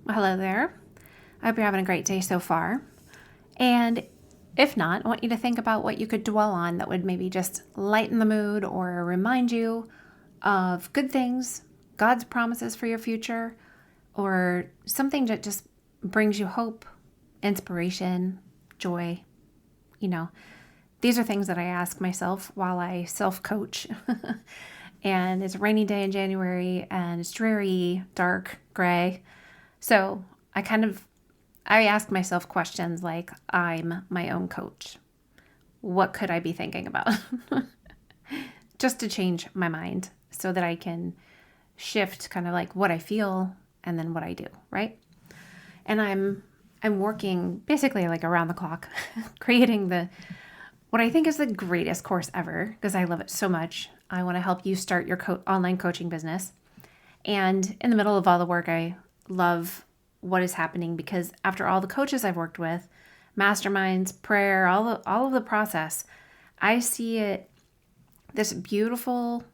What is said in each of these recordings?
Well, hello there. I hope you're having a great day so far. And if not, I want you to think about what you could dwell on that would maybe just lighten the mood or remind you of good things, God's promises for your future, or something that just brings you hope, inspiration, joy. You know, these are things that I ask myself while I self coach. And it's a rainy day in January and it's dreary, dark, gray. So I ask myself questions like, I'm my own coach. What could I be thinking about? Just to change my mind so that I can shift kind of like what I feel and then what I do, right? And I'm working basically like around the clock, creating what I think is the greatest course ever because I love it so much. I want to help you start your online coaching business. And in the middle of all the work, I love what is happening because after all the coaches I've worked with, masterminds, prayer, all of the process, I see it, this beautiful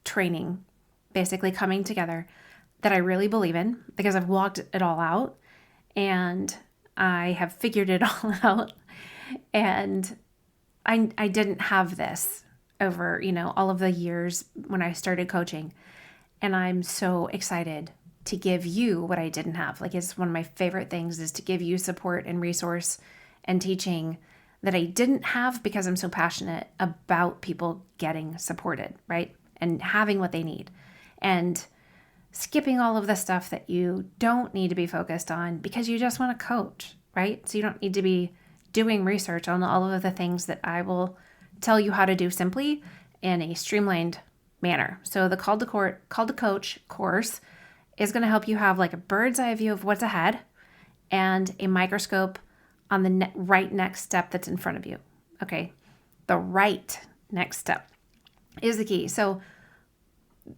training basically coming together that I really believe in because I've walked it all out and I have figured it all out. And I didn't have this over, all of the years when I started coaching. And I'm so excited to give you what I didn't have. Like, it's one of my favorite things is to give you support and resource and teaching that I didn't have because I'm so passionate about people getting supported, right? And having what they need. And skipping all of the stuff that you don't need to be focused on because you just want to coach, right? So you don't need to be doing research on all of the things that I will tell you how to do simply in a streamlined manner. So the Called to Coach course is going to help you have like a bird's eye view of what's ahead and a microscope on the right next step that's in front of you. Okay. The right next step is the key. So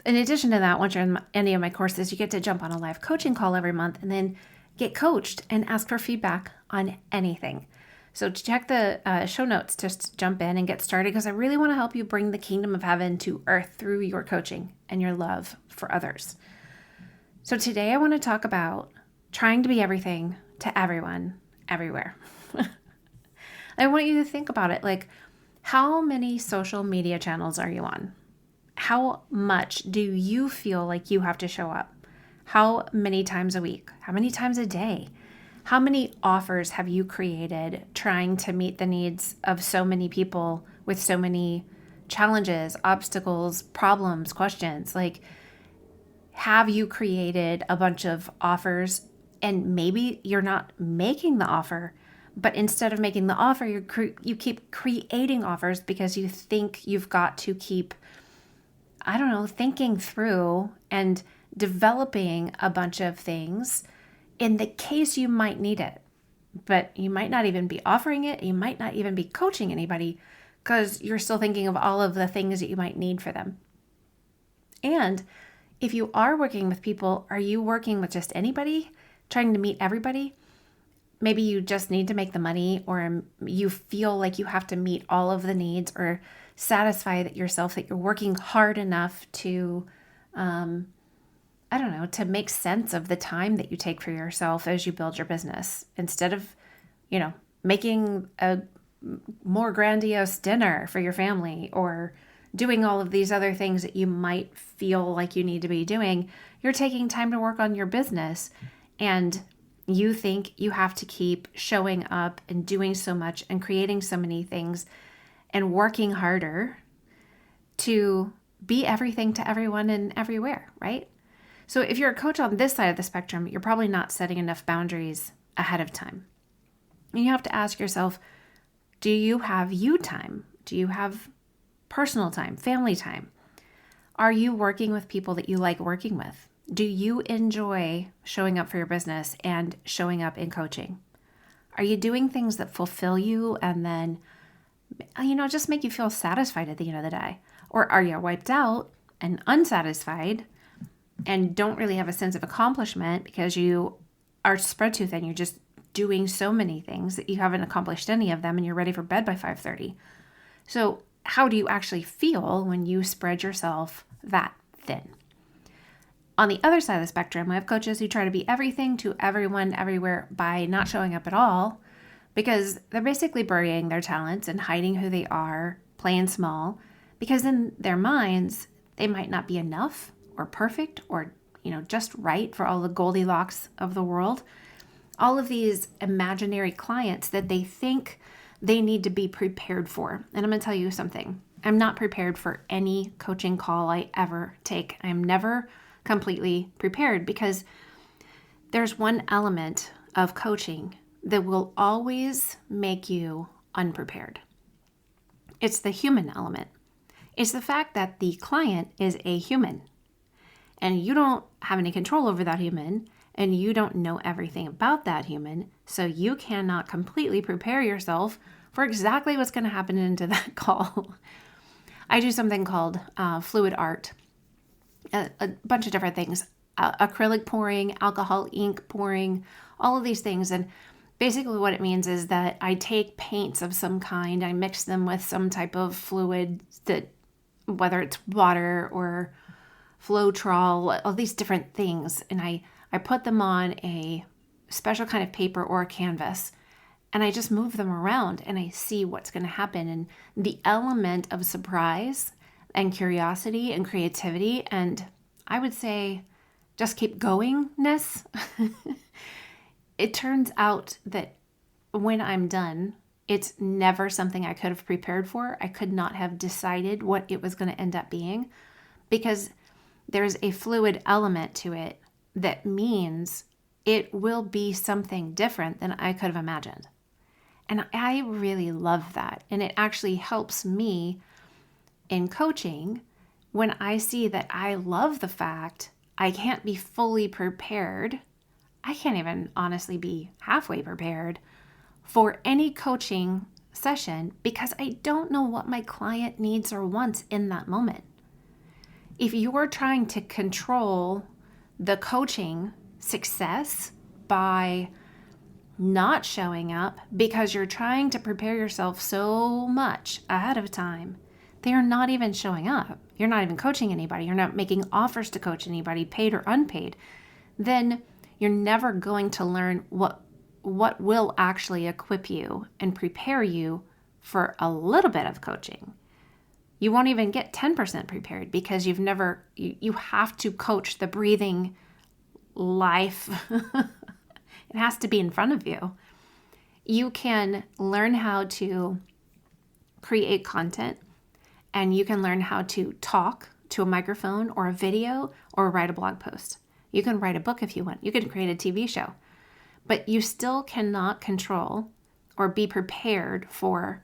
in addition to that, once you're in any of my courses, you get to jump on a live coaching call every month and then get coached and ask for feedback on anything. So check the show notes to jump in and get started because I really want to help you bring the kingdom of heaven to earth through your coaching and your love for others. So today I want to talk about trying to be everything to everyone, everywhere. I want you to think about it like, how many social media channels are you on? How much do you feel like you have to show up? How many times a week? How many times a day? How many offers have you created trying to meet the needs of so many people with so many challenges, obstacles, problems, questions? Like, have you created a bunch of offers and maybe you're not making the offer, but instead of making the offer, you keep creating offers because you think you've got to keep, thinking through and developing a bunch of things in the case you might need it. But you might not even be offering it. You might not even be coaching anybody because you're still thinking of all of the things that you might need for them. And if you are working with people, are you working with just anybody, trying to meet everybody? Maybe you just need to make the money, or you feel like you have to meet all of the needs or satisfy yourself that you're working hard enough to, to make sense of the time that you take for yourself as you build your business instead of, making a more grandiose dinner for your family or doing all of these other things that you might feel like you need to be doing. You're taking time to work on your business and you think you have to keep showing up and doing so much and creating so many things and working harder to be everything to everyone and everywhere, right? So if you're a coach on this side of the spectrum, you're probably not setting enough boundaries ahead of time. And you have to ask yourself, do you have you time? Do you have personal time, family time? Are you working with people that you like working with? Do you enjoy showing up for your business and showing up in coaching? Are you doing things that fulfill you and then, just make you feel satisfied at the end of the day? Or are you wiped out and unsatisfied and don't really have a sense of accomplishment because you are spread too thin? You're just doing so many things that you haven't accomplished any of them and you're ready for bed by 5:30. So how do you actually feel when you spread yourself that thin? On the other side of the spectrum, I have coaches who try to be everything to everyone everywhere by not showing up at all because they're basically burying their talents and hiding who they are, playing small, because in their minds, they might not be enough or perfect or, just right for all the Goldilocks of the world. All of these imaginary clients that they think they need to be prepared for. And I'm going to tell you something. I'm not prepared for any coaching call I ever take. I'm never completely prepared because there's one element of coaching that will always make you unprepared. It's the human element. It's the fact that the client is a human and you don't have any control over that human and you don't know everything about that human, so you cannot completely prepare yourself for exactly what's going to happen into that call. I do something called fluid art, a bunch of different things, acrylic pouring, alcohol ink pouring, all of these things. And basically what it means is that I take paints of some kind, I mix them with some type of fluid, that whether it's water or Floetrol, all these different things, and I put them on a special kind of paper or a canvas, and I just move them around and I see what's going to happen. And the element of surprise and curiosity and creativity, and I would say just keep goingness, it turns out that when I'm done, it's never something I could have prepared for. I could not have decided what it was going to end up being because there's a fluid element to it that means it will be something different than I could have imagined. And I really love that. And it actually helps me in coaching when I see that I love the fact I can't be fully prepared. I can't even honestly be halfway prepared for any coaching session because I don't know what my client needs or wants in that moment. If you're trying to control the coaching success by not showing up because you're trying to prepare yourself so much ahead of time, they are not even showing up. You're not even coaching anybody. You're not making offers to coach anybody, paid or unpaid. Then you're never going to learn what will actually equip you and prepare you for a little bit of coaching. You won't even get 10% prepared because you have to coach the breathing life. It has to be in front of you. You can learn how to create content and you can learn how to talk to a microphone or a video or write a blog post. You can write a book if you want. You can create a TV show. But you still cannot control or be prepared for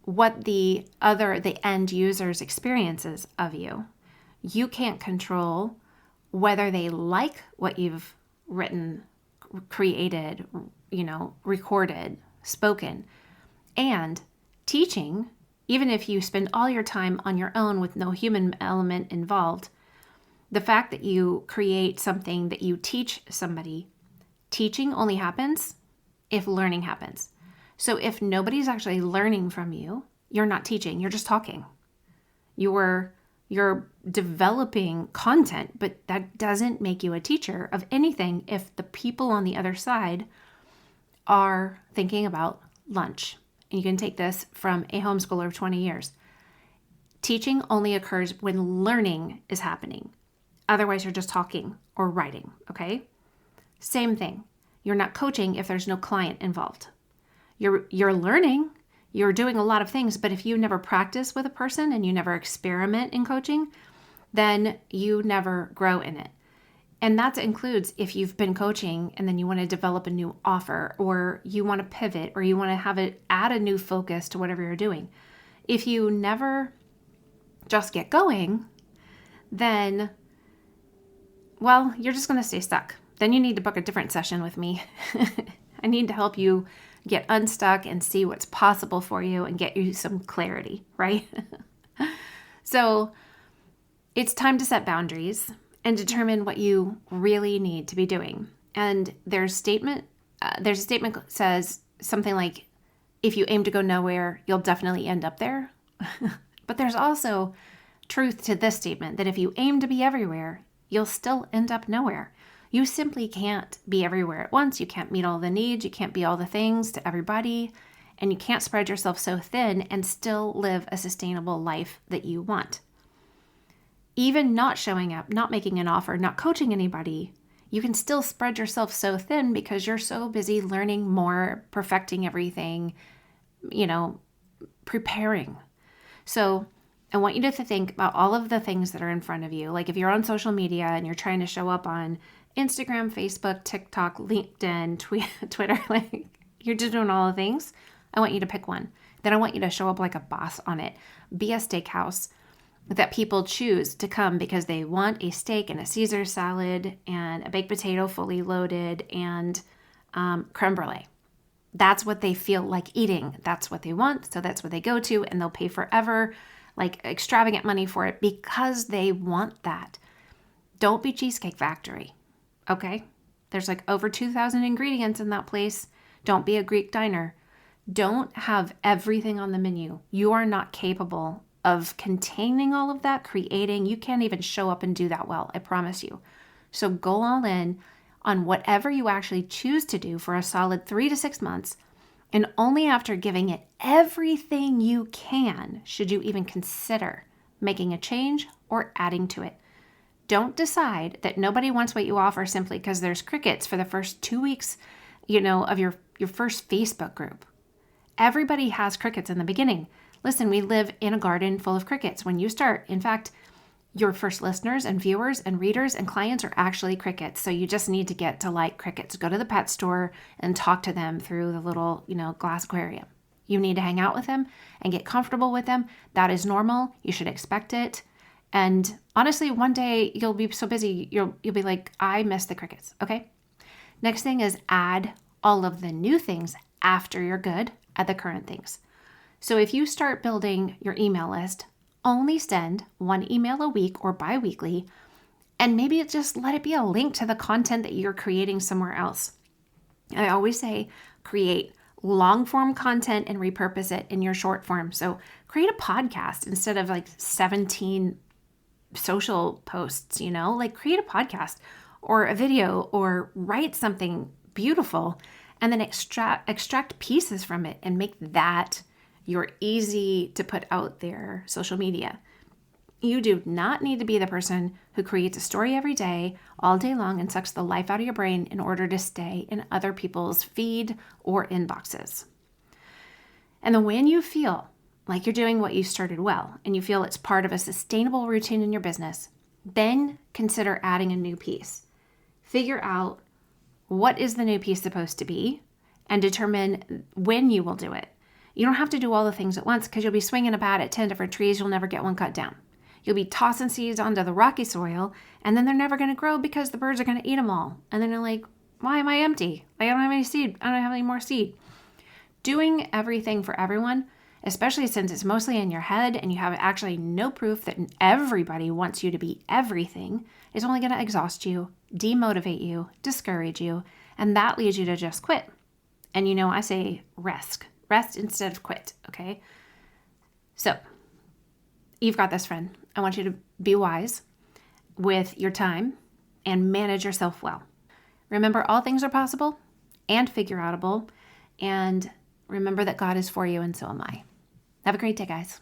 what the end user's experiences of you. You can't control whether they like what you've written, created, recorded, spoken. And teaching, even if you spend all your time on your own with no human element involved, the fact that you create something that you teach somebody, teaching only happens if learning happens. So if nobody's actually learning from you, you're not teaching, you're just talking. You're developing content, but that doesn't make you a teacher of anything if the people on the other side are thinking about lunch. And you can take this from a homeschooler of 20 years. Teaching only occurs when learning is happening. Otherwise, you're just talking or writing, okay? Same thing. You're not coaching if there's no client involved. You're learning, you're doing a lot of things, but if you never practice with a person and you never experiment in coaching, then you never grow in it. And that includes if you've been coaching and then you want to develop a new offer or you want to pivot or you want to add a new focus to whatever you're doing. If you never just get going, then, well, you're just going to stay stuck. Then you need to book a different session with me. I need to help you get unstuck and see what's possible for you and get you some clarity, right? So it's time to set boundaries and determine what you really need to be doing. And there's a statement that says something like, if you aim to go nowhere, you'll definitely end up there. But there's also truth to this statement that if you aim to be everywhere, you'll still end up nowhere. You simply can't be everywhere at once. You can't meet all the needs. You can't be all the things to everybody. And you can't spread yourself so thin and still live a sustainable life that you want. Even not showing up, not making an offer, not coaching anybody, you can still spread yourself so thin because you're so busy learning more, perfecting everything, preparing. So I want you to think about all of the things that are in front of you. Like if you're on social media and you're trying to show up on Instagram, Facebook, TikTok, LinkedIn, Twitter, like you're just doing all the things, I want you to pick one. Then I want you to show up like a boss on it. Be a steakhouse that people choose to come because they want a steak and a Caesar salad and a baked potato fully loaded and creme brulee. That's what they feel like eating. That's what they want. So that's what they go to, and they'll pay forever, like extravagant money for it because they want that. Don't be Cheesecake Factory, okay? There's like over 2,000 ingredients in that place. Don't be a Greek diner. Don't have everything on the menu. You are not capable of containing all of that, creating. You can't even show up and do that well, I promise you. So go all in on whatever you actually choose to do for a solid 3 to 6 months. And only after giving it everything you can should you even consider making a change or adding to it. Don't decide that nobody wants what you offer simply because there's crickets for the first 2 weeks, of your first Facebook group. Everybody has crickets in the beginning. Listen, we live in a garden full of crickets when you start. In fact, your first listeners and viewers and readers and clients are actually crickets. So you just need to get to like crickets. Go to the pet store and talk to them through the little, glass aquarium. You need to hang out with them and get comfortable with them. That is normal. You should expect it. And honestly, one day you'll be so busy, you'll be like, I miss the crickets. Okay. Next thing is add all of the new things after you're good at the current things. So if you start building your email list, only send one email a week or bi-weekly, and maybe just let it be a link to the content that you're creating somewhere else. And I always say create long form content and repurpose it in your short form. So create a podcast instead of like 17 social posts, like create a podcast or a video or write something beautiful and then extract pieces from it and make that your easy to put out there social media. You do not need to be the person who creates a story every day, all day long, and sucks the life out of your brain in order to stay in other people's feed or inboxes. And then when you feel like you're doing what you started well, and you feel it's part of a sustainable routine in your business, then consider adding a new piece. Figure out what is the new piece supposed to be and determine when you will do it. You don't have to do all the things at once because you'll be swinging a bat at 10 different trees. You'll never get one cut down. You'll be tossing seeds onto the rocky soil, and then they're never going to grow because the birds are going to eat them all. And then you're like, why am I empty? I don't have any seed. I don't have any more seed. Doing everything for everyone, especially since it's mostly in your head and you have actually no proof that everybody wants you to be everything, is only going to exhaust you, demotivate you, discourage you, and that leads you to just quit. And I say rest instead of quit, okay? So you've got this, friend. I want you to be wise with your time and manage yourself well. Remember, all things are possible and figure outable, and remember that God is for you and so am I. Have a great day, guys.